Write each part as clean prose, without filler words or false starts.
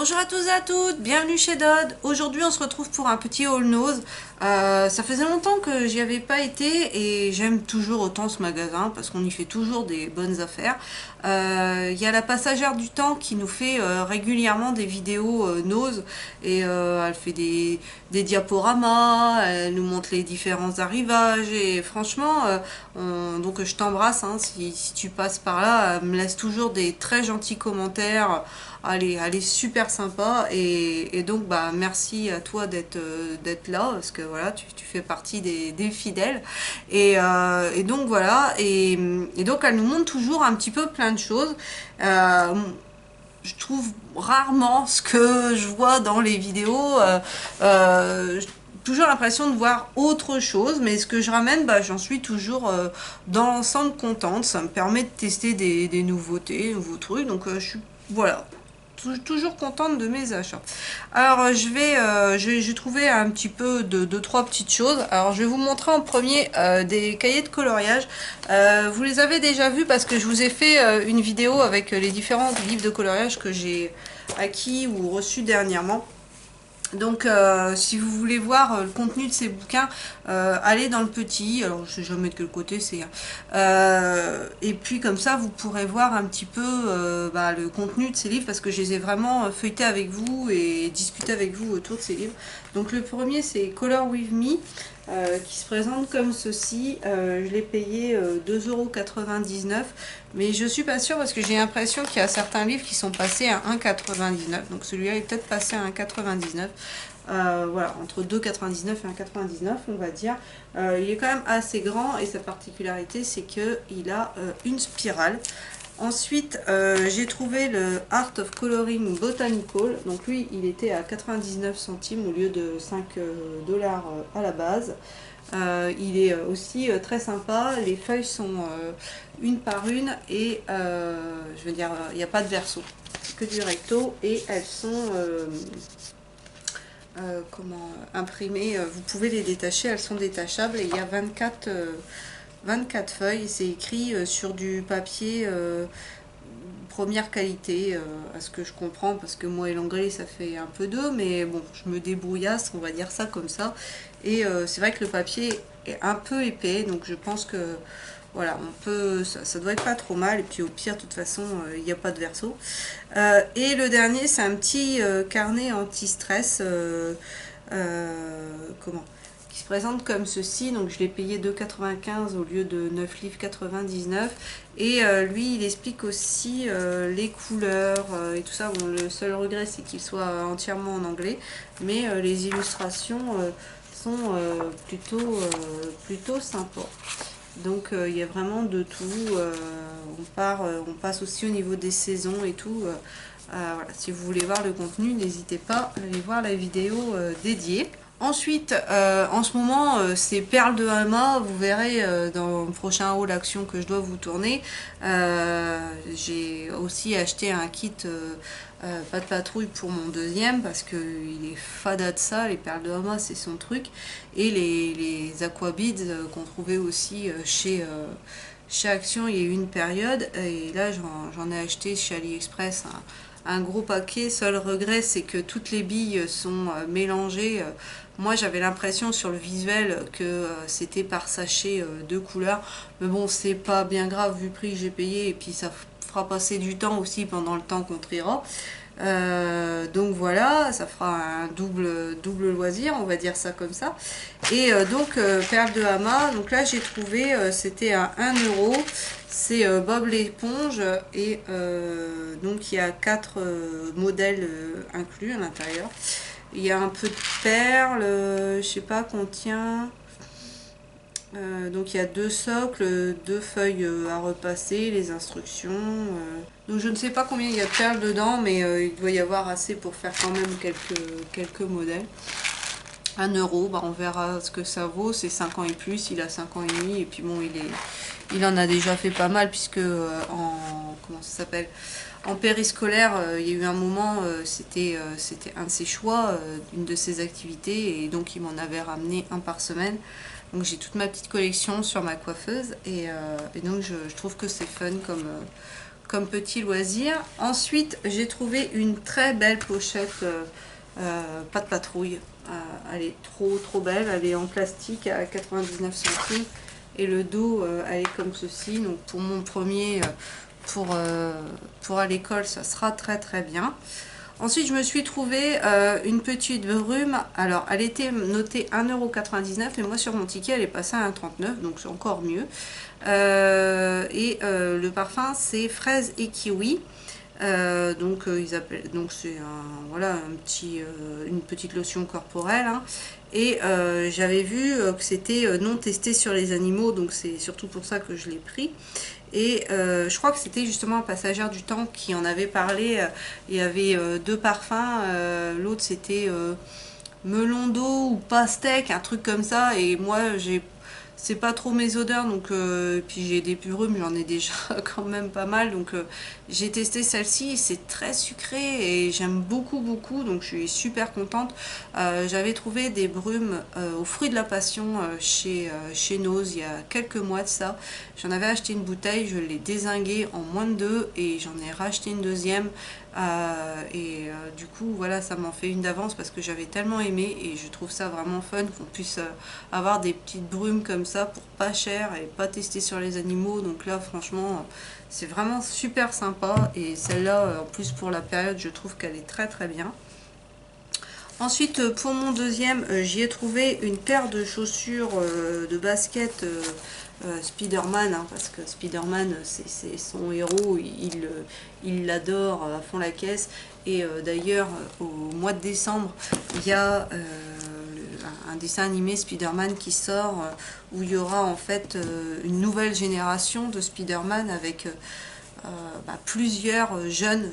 Bonjour à tous et à toutes, bienvenue chez Dodd. Aujourd'hui on se retrouve pour un petit haul nose. Ça faisait longtemps que j'y avais pas été et j'aime toujours autant ce magasin parce qu'on y fait toujours des bonnes affaires. Il y a la passagère du temps qui nous fait régulièrement des vidéos nose et elle fait des diaporamas, elle nous montre les différents arrivages et franchement, donc je t'embrasse hein, si tu passes par là, elle me laisse toujours des très gentils commentaires. Elle est super sympa et donc bah merci à toi d'être là parce que voilà tu fais partie des fidèles et donc voilà et donc elle nous montre toujours un petit peu plein de choses. Je trouve rarement ce que je vois dans les vidéos. Toujours l'impression de voir autre chose, mais ce que je ramène, bah, j'en suis toujours dans l'ensemble contente. Ça me permet de tester des nouveautés, nouveaux trucs. Donc je suis voilà, toujours contente de mes achats. Alors j'ai trouvé un petit peu de trois petites choses. Alors je vais vous montrer en premier des cahiers de coloriage. Vous les avez déjà vus parce que je vous ai fait une vidéo avec les différents livres de coloriage que j'ai acquis ou reçus dernièrement. Donc si vous voulez voir le contenu de ces bouquins, allez dans le petit, alors je sais jamais de quel côté c'est, et puis comme ça vous pourrez voir un petit peu bah, le contenu de ces livres parce que je les ai vraiment feuilletés avec vous et discuté avec vous autour de ces livres. Donc le premier c'est Color With Me, qui se présente comme ceci. Je l'ai payé 2,99 €, mais je suis pas sûre parce que j'ai l'impression qu'il y a certains livres qui sont passés à 1,99 €, donc celui-là est peut-être passé à 1,99 €. Voilà, entre 2,99 et 1,99 on va dire. Il est quand même assez grand et sa particularité c'est qu'il a une spirale. Ensuite, j'ai trouvé le Art of Coloring Botanical. Donc lui, il était à 99 centimes au lieu de 5 $ à la base. Il est aussi très sympa. Les feuilles sont une par une et je veux dire, il n'y a pas de verso. C'est que du recto et elles sont comment imprimées. Vous pouvez les détacher, elles sont détachables et il y a 24 feuilles, c'est écrit sur du papier première qualité, à ce que je comprends, parce que moi et l'anglais ça fait un peu d'eux, mais bon, je me débrouillasse, on va dire ça comme ça. Et c'est vrai que le papier est un peu épais, donc je pense que voilà, on peut, ça doit être pas trop mal, et puis au pire, de toute façon, il n'y a pas de verso. Et le dernier, c'est un petit carnet anti-stress, comment qui se présente comme ceci. Donc je l'ai payé 2,95 € au lieu de 9,99 $. Et lui il explique aussi les couleurs et tout ça. Bon, le seul regret c'est qu'il soit entièrement en anglais, mais les illustrations sont plutôt sympas. Donc il y a vraiment de tout. On passe aussi au niveau des saisons et tout. Voilà. Si vous voulez voir le contenu, n'hésitez pas à aller voir la vidéo dédiée. Ensuite, en ce moment, c'est Perles de Hama. Vous verrez dans le prochain haul action que je dois vous tourner. J'ai aussi acheté un kit pas de patrouille pour mon deuxième parce qu'il est fada de ça. Les Perles de Hama, c'est son truc. Et les Aquabeads qu'on trouvait aussi chez Action il y a eu une période. Et là, j'en ai acheté chez AliExpress un gros paquet. Seul regret c'est que toutes les billes sont mélangées. Moi j'avais l'impression sur le visuel que c'était par sachet de couleurs, mais bon c'est pas bien grave vu le prix que j'ai payé et puis ça fera passer du temps aussi pendant le temps qu'on triera. Donc voilà, ça fera un double loisir, on va dire ça comme ça. Et donc Perles de Hama, donc là j'ai trouvé, c'était à 1 €. C'est Bob l'éponge et donc il y a 4 modèles inclus à l'intérieur. Il y a un peu de perles, je sais pas, contient. Donc il y a 2 socles, 2 feuilles à repasser, les instructions. Donc je ne sais pas combien il y a de perles dedans, mais il doit y avoir assez pour faire quand même quelques modèles. 1 €, bah on verra ce que ça vaut, c'est 5 ans et plus, il a 5 ans et demi, et puis bon, il en a déjà fait pas mal, puisque comment ça s'appelle, en périscolaire, il y a eu un moment, c'était un de ses choix, une de ses activités, et donc il m'en avait ramené un par semaine. Donc j'ai toute ma petite collection sur ma coiffeuse, et donc je trouve que c'est fun comme petit loisir. Ensuite, j'ai trouvé une très belle pochette pas de patrouille. Elle est trop belle, elle est en plastique à 99 centimes et le dos elle est comme ceci. Donc pour mon premier, pour à l'école, ça sera très bien. Ensuite, je me suis trouvé une petite brume. Alors, elle était notée 1,99 € et moi sur mon ticket, elle est passée à 1,39 €, donc c'est encore mieux. Le parfum, c'est fraise et kiwi. Donc c'est voilà une petite lotion corporelle, hein. Et j'avais vu que c'était non testé sur les animaux, donc c'est surtout pour ça que je l'ai pris. Et je crois que c'était justement un Passagère du Temps qui en avait parlé. Il y avait deux parfums, l'autre c'était melon d'eau ou pastèque, un truc comme ça. Et moi c'est pas trop mes odeurs, donc puis j'ai des brumes, j'en ai déjà quand même pas mal, donc j'ai testé celle-ci, c'est très sucré et j'aime beaucoup, donc je suis super contente. J'avais trouvé des brumes aux fruits de la passion chez Nose il y a quelques mois de ça. J'en avais acheté une bouteille, je l'ai dézinguée en moins de 2 et j'en ai racheté une deuxième. Du coup voilà, ça m'en fait une d'avance parce que j'avais tellement aimé et je trouve ça vraiment fun qu'on puisse avoir des petites brumes comme ça pour pas cher et pas tester sur les animaux. Donc là franchement c'est vraiment super sympa et celle-là en plus pour la période je trouve qu'elle est très bien. Ensuite pour mon deuxième, j'y ai trouvé une paire de chaussures de basket Spider-Man, hein, parce que Spider-Man c'est son héros, il l'adore à fond la caisse. Et d'ailleurs au mois de décembre il y a un dessin animé Spider-Man qui sort où il y aura en fait une nouvelle génération de Spider-Man avec plusieurs jeunes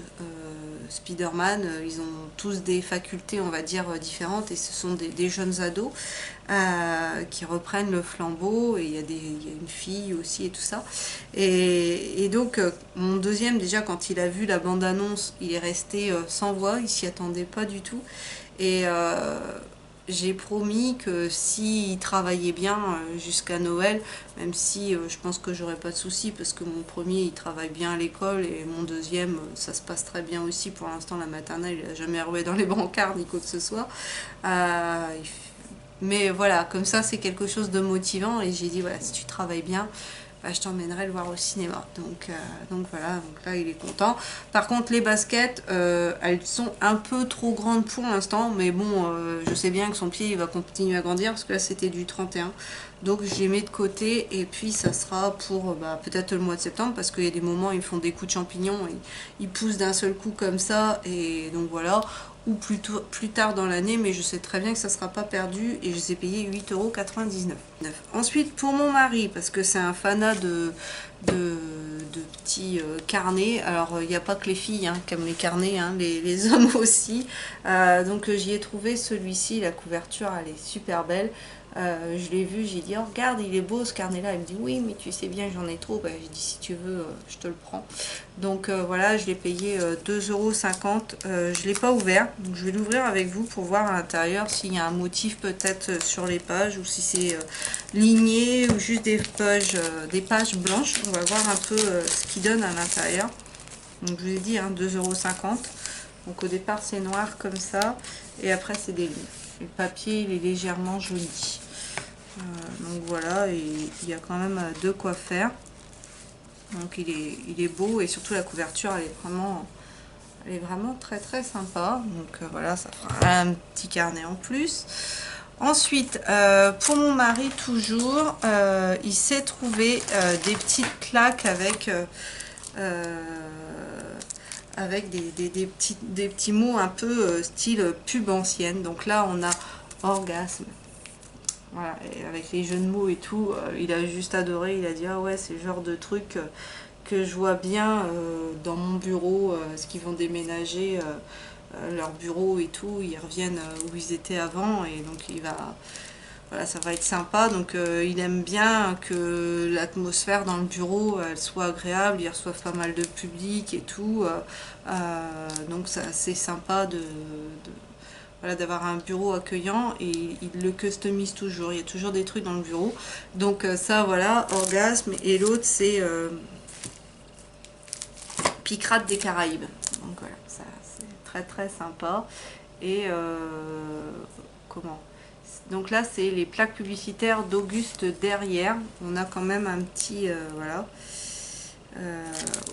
Spider-Man. Ils ont tous des facultés on va dire différentes et ce sont des jeunes ados qui reprennent le flambeau, et il y a une fille aussi et tout ça. Et donc mon deuxième, déjà quand il a vu la bande-annonce, il est resté sans voix, il s'y attendait pas du tout. Et j'ai promis que s'il travaillait bien jusqu'à Noël, même si je pense que j'aurais pas de soucis parce que mon premier il travaille bien à l'école et mon deuxième ça se passe très bien aussi. Pour l'instant la maternelle il a jamais roué dans les brancards ni quoi que ce soit. Mais voilà, comme ça c'est quelque chose de motivant et j'ai dit voilà, si tu travailles bien, je t'emmènerai le voir au cinéma. Donc voilà, donc là il est content. Par contre les baskets, elles sont un peu trop grandes pour l'instant, mais bon, je sais bien que son pied il va continuer à grandir parce que là c'était du 31. Donc je les mets de côté et puis ça sera pour peut-être le mois de septembre, parce qu'il y a des moments ils font des coups de champignons et ils poussent d'un seul coup comme ça, et donc voilà. Ou plus tard dans l'année, mais je sais très bien que ça ne sera pas perdu et je les ai payés 8,99 €. Ensuite pour mon mari, parce que c'est un fanat de petits carnets. Alors il n'y a pas que les filles qui aiment les carnets, hein, les hommes aussi. Donc j'y ai trouvé celui-ci, la couverture elle est super belle. Je l'ai vu, j'ai dit oh, regarde il est beau ce carnet là, il me dit oui mais tu sais bien j'en ai trop. J'ai dit si tu veux je te le prends. Donc voilà, je l'ai payé 2,50 €. Je l'ai pas ouvert, donc je vais l'ouvrir avec vous pour voir à l'intérieur s'il y a un motif peut-être sur les pages, ou si c'est ligné ou juste des pages blanches. On va voir un peu ce qu'il donne à l'intérieur. Donc je vous ai dit 2,50 €. Donc au départ c'est noir comme ça et après c'est des lignes. Le papier il est légèrement joli. Donc voilà, et il y a quand même de quoi faire. Donc il est beau et surtout la couverture elle est vraiment très sympa. Donc voilà, ça fera un petit carnet en plus. Ensuite pour mon mari toujours, il s'est trouvé des petites claques avec des petits mots un peu style pub ancienne. Donc là on a orgasme. Voilà, et avec les jeux de mots et tout, il a juste adoré, il a dit ah ouais c'est le genre de truc que je vois bien dans mon bureau, parce qu'ils vont déménager leur bureau et tout, ils reviennent où ils étaient avant, et donc voilà, ça va être sympa. Donc il aime bien que l'atmosphère dans le bureau elle soit agréable, ils reçoivent pas mal de public et tout, donc c'est sympa voilà, d'avoir un bureau accueillant, et il le customise toujours, il y a toujours des trucs dans le bureau. Donc ça voilà, orgasme. Et l'autre c'est Picrate des Caraïbes. Donc voilà, ça c'est très très sympa. Et comment? Donc là c'est les plaques publicitaires d'Auguste derrière. On a quand même un petit voilà.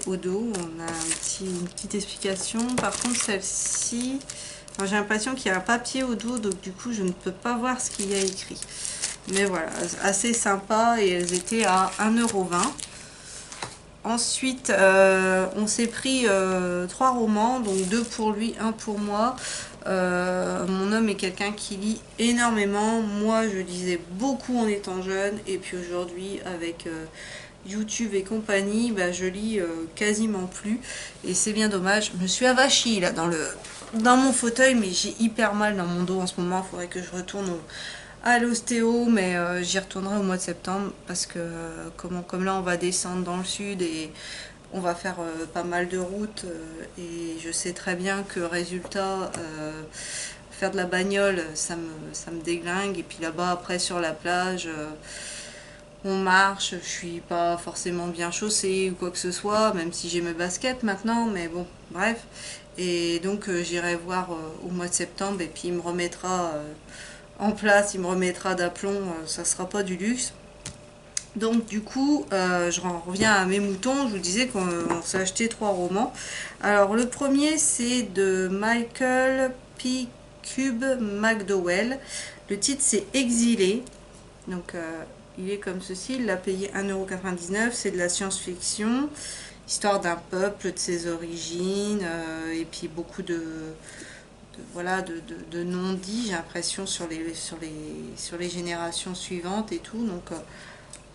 Au dos, on a une petite explication. Par contre, celle-ci, j'ai l'impression qu'il y a un papier au dos, donc du coup, je ne peux pas voir ce qu'il y a écrit. Mais voilà, assez sympa et elles étaient à 1,20 €. Ensuite, on s'est pris 3 romans, donc 2 pour lui, 1 pour moi. Mon homme est quelqu'un qui lit énormément. Moi, je lisais beaucoup en étant jeune, et puis aujourd'hui, avec YouTube et compagnie, bah, je lis quasiment plus, et c'est bien dommage. Je me suis avachie là dans mon fauteuil, mais j'ai hyper mal dans mon dos en ce moment. Il faudrait que je retourne à l'ostéo, mais j'y retournerai au mois de septembre parce que comme là on va descendre dans le sud et on va faire pas mal de routes, et je sais très bien que résultat faire de la bagnole ça me déglingue, et puis là-bas après sur la plage on marche, je suis pas forcément bien chaussée ou quoi que ce soit, même si j'ai mes baskets maintenant, mais bon, bref. Et donc j'irai voir au mois de septembre, et puis il me remettra en place, il me remettra d'aplomb, ça sera pas du luxe. Donc du coup, je reviens à mes moutons. Je vous disais qu'on s'est acheté 3 romans. Alors le premier c'est de Michael P. Cube McDowell. Le titre c'est Exilé. Donc il est comme ceci, il l'a payé 1,99 €, c'est de la science-fiction, histoire d'un peuple, de ses origines, et puis beaucoup voilà, de non-dits, j'ai l'impression, sur les générations suivantes et tout. Donc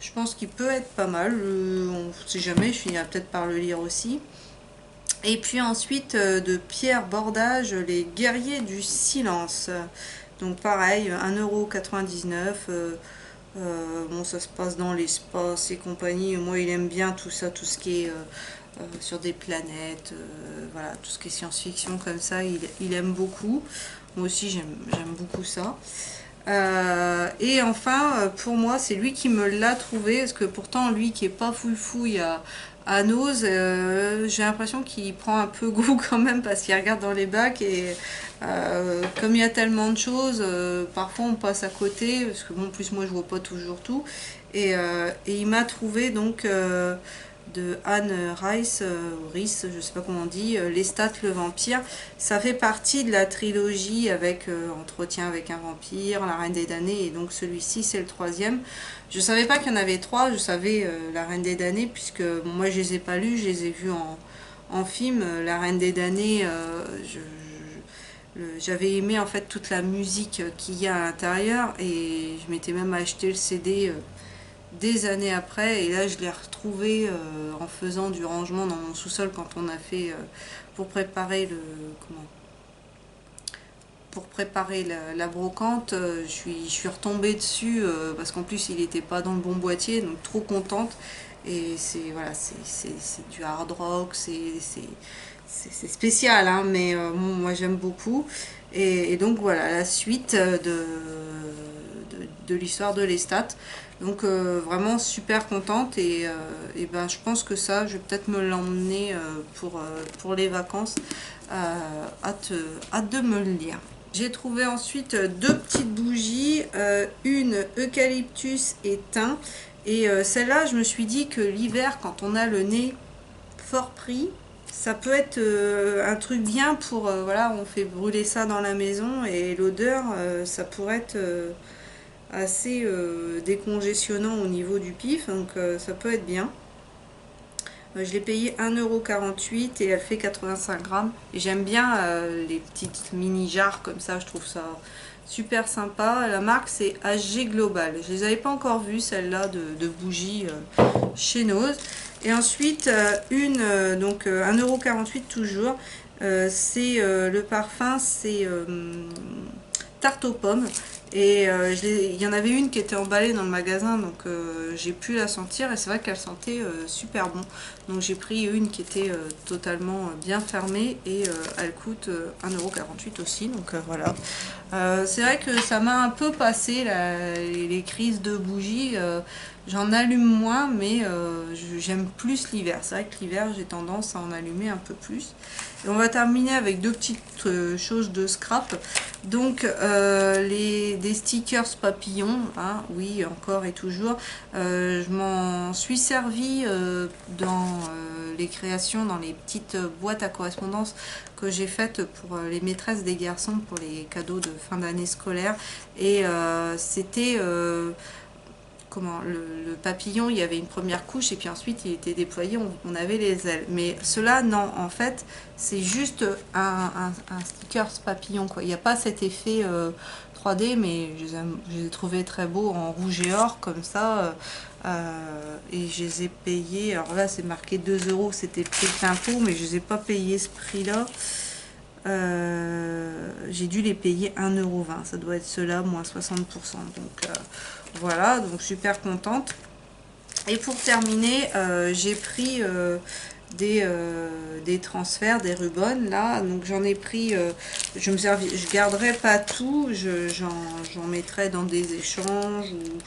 je pense qu'il peut être pas mal, on ne sait jamais, je finirai peut-être par le lire aussi. Et puis ensuite de Pierre Bordage, Les Guerriers du Silence. Donc pareil, 1,99 €. Bon, ça se passe dans l'espace et compagnie. Moi, il aime bien tout ça, tout ce qui est sur des planètes, voilà, tout ce qui est science-fiction comme ça, il aime beaucoup. Moi aussi, j'aime beaucoup ça. Et enfin, pour moi, c'est lui qui me l'a trouvé, parce que pourtant, lui qui est pas fouille à Nose, j'ai l'impression qu'il prend un peu goût quand même, parce qu'il regarde dans les bacs, et comme il y a tellement de choses, parfois on passe à côté, parce que bon, en plus moi je vois pas toujours tout, et il m'a trouvé donc de Anne Rice, Rice, je sais pas comment on dit, Lestat le vampire. Ça fait partie de la trilogie avec Entretien avec un vampire, La Reine des damnés, et donc celui-ci c'est le 3e. Je savais pas qu'il y en avait 3, je savais La Reine des damnés, puisque bon, moi je les ai pas lus, je les ai vus en film. La Reine des damnés, j'avais aimé en fait toute la musique qu'il y a à l'intérieur, et je m'étais même acheté le CD des années après, et là je l'ai retrouvé en faisant du rangement dans mon sous-sol quand on a fait pour préparer la brocante. Je suis retombée dessus parce qu'en plus il n'était pas dans le bon boîtier, donc trop contente. Et c'est voilà, c'est du hard rock, c'est spécial, hein, mais bon, moi j'aime beaucoup. Et donc voilà la suite de l'histoire de Lestat. Donc vraiment super contente, et ben je pense que ça, je vais peut-être me l'emmener pour les vacances. Hâte de me le lire. J'ai trouvé ensuite 2 petites bougies, une eucalyptus et thym. Et celle-là, je me suis dit que l'hiver, quand on a le nez fort pris, ça peut être un truc bien pour, voilà, on fait brûler ça dans la maison, et l'odeur, ça pourrait être assez décongestionnant au niveau du pif, donc ça peut être bien. Je l'ai payé 1,48 € et elle fait 85 grammes. Et j'aime bien les petites mini jarres comme ça, je trouve ça super sympa. La marque c'est HG Global. Je les avais pas encore vues celles-là de bougies chez Nose. Et ensuite donc 1,48 € toujours. C'est le parfum, c'est tarte aux pommes. Et il y en avait une qui était emballée dans le magasin, donc j'ai pu la sentir et c'est vrai qu'elle sentait super bon. Donc j'ai pris une qui était totalement bien fermée et elle coûte 1,48 € aussi, donc voilà. C'est vrai que ça m'a un peu passé les crises de bougies. J'en allume moins, mais j'aime plus l'hiver. C'est vrai que l'hiver, j'ai tendance à en allumer un peu plus. Et on va terminer avec deux petites choses de scrap. Donc, des stickers papillons, hein, oui, encore et toujours. Je m'en suis servi dans les créations, dans les petites boîtes à correspondance que j'ai faites pour les maîtresses des garçons pour les cadeaux de fin d'année scolaire. Et c'était comment le papillon, il y avait une première couche et puis ensuite il était déployé, on avait les ailes. Mais cela, non, en fait, c'est juste un sticker papillon, quoi. Il n'y a pas cet effet 3D, mais je les ai trouvés très beaux en rouge et or, comme ça. Et je les ai payés, alors là c'est marqué 2 €, c'était prix d'impôt, mais je les ai pas payés ce prix-là. J'ai dû les payer 1,20 €, ça doit être cela, moins 60%. Donc voilà, donc super contente. Et pour terminer, j'ai pris des transferts, des rubans là, donc j'en ai pris, je garderai pas tout, j'en mettrai dans des échanges ou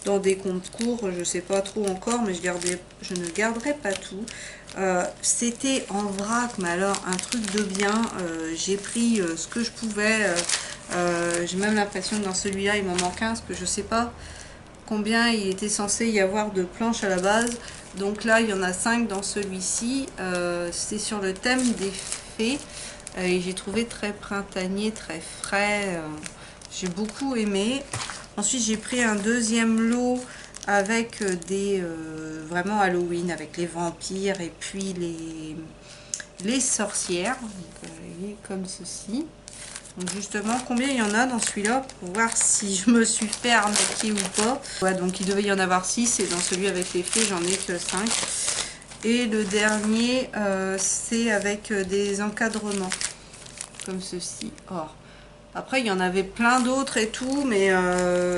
dans des comptes courts, je sais pas trop encore, mais je ne garderai pas tout. C'était en vrac, mais alors un truc de bien. J'ai pris ce que je pouvais. J'ai même l'impression que dans celui-là il m'en manque un, parce que je sais pas combien il était censé y avoir de planches à la base. Donc là il y en a 5 dans celui-ci. C'est sur le thème des fées et j'ai trouvé très printanier, très frais. J'ai beaucoup aimé. Ensuite j'ai pris un deuxième lot avec des vraiment Halloween, avec les vampires et puis les sorcières, donc, comme ceci. Donc justement, combien il y en a dans celui-là pour voir si je me suis fait arnaquer ou pas. Ouais, donc il devait y en avoir 6 et dans celui avec les fées, j'en ai que 5. Et le dernier, c'est avec des encadrements, comme ceci. Or, après, il y en avait plein d'autres et tout, mais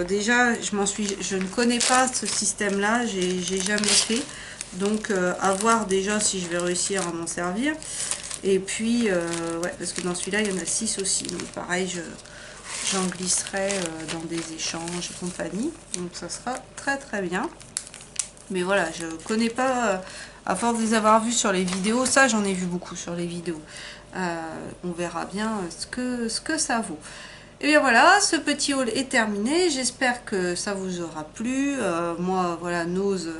déjà, je ne connais pas ce système-là, j'ai jamais fait. Donc, à voir déjà si je vais réussir à m'en servir. Et puis, ouais, parce que dans celui-là, il y en a 6 aussi. Donc, pareil, j'en glisserai dans des échanges et compagnie. Donc, ça sera très très bien. Mais voilà, je connais pas, à force de les avoir vus sur les vidéos, ça j'en ai vu beaucoup sur les vidéos. On verra bien ce que ça vaut. Et bien voilà, ce petit haul est terminé. J'espère que ça vous aura plu. Moi, voilà, Nose,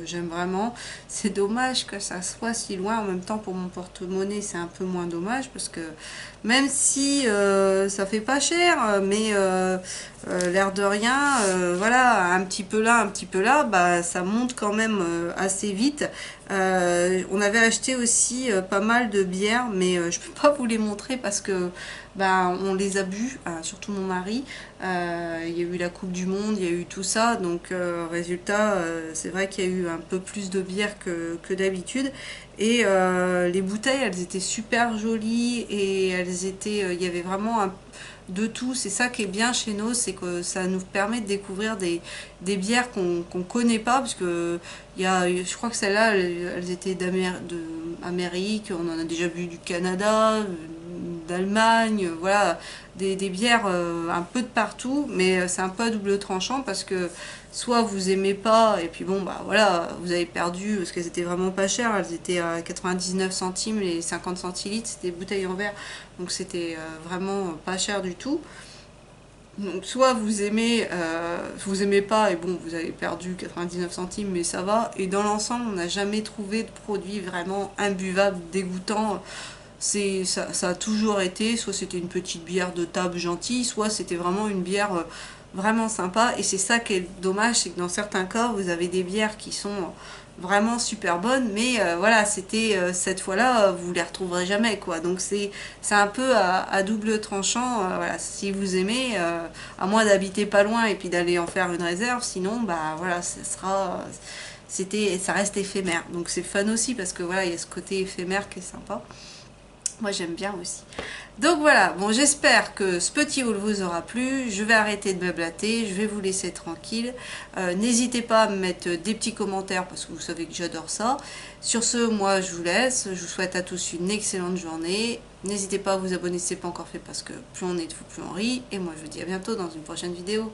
j'aime vraiment. C'est dommage que ça soit si loin. En même temps, pour mon porte-monnaie, c'est un peu moins dommage parce que même si ça fait pas cher, mais l'air de rien, voilà, un petit peu là, bah, ça monte quand même assez vite. On avait acheté aussi pas mal de bières, mais je peux pas vous les montrer parce que ben, on les a bu, surtout mon mari. Il y a eu la Coupe du Monde, il y a eu tout ça, donc résultat, c'est vrai qu'il y a eu un peu plus de bière que d'habitude. Et les bouteilles, elles étaient super jolies et elles étaient, il y avait vraiment de tout. C'est ça qui est bien chez nous, c'est que ça nous permet de découvrir des bières qu'on connaît pas, parce que je crois que celles-là, elles étaient d'Amérique, on en a déjà bu du Canada, d'Allemagne, voilà, des bières un peu de partout, mais c'est un peu à double tranchant parce que soit vous aimez pas et puis bon bah voilà, vous avez perdu parce qu'elles étaient vraiment pas chères, elles étaient à 99 centimes les 50 centilitres, c'était des bouteilles en verre, donc c'était vraiment pas cher du tout. Donc soit vous aimez pas et bon vous avez perdu 99 centimes mais ça va, et dans l'ensemble on n'a jamais trouvé de produit vraiment imbuvable, dégoûtant. Ça a toujours été, soit c'était une petite bière de table gentille, soit c'était vraiment une bière vraiment sympa. Et c'est ça qui est dommage, c'est que dans certains cas, vous avez des bières qui sont vraiment super bonnes, mais voilà, c'était cette fois-là, vous les retrouverez jamais, quoi. Donc c'est un peu à double tranchant. Voilà, si vous aimez, à moins d'habiter pas loin et puis d'aller en faire une réserve, sinon, bah voilà, ça reste éphémère. Donc c'est fun aussi parce que voilà, il y a ce côté éphémère qui est sympa. Moi j'aime bien aussi. Donc voilà, bon j'espère que ce petit haul vous aura plu. Je vais arrêter de me blater, je vais vous laisser tranquille. N'hésitez pas à me mettre des petits commentaires parce que vous savez que j'adore ça. Sur ce, moi je vous laisse. Je vous souhaite à tous une excellente journée. N'hésitez pas à vous abonner si ce n'est pas encore fait parce que plus on est de fou, plus on rit. Et moi je vous dis à bientôt dans une prochaine vidéo.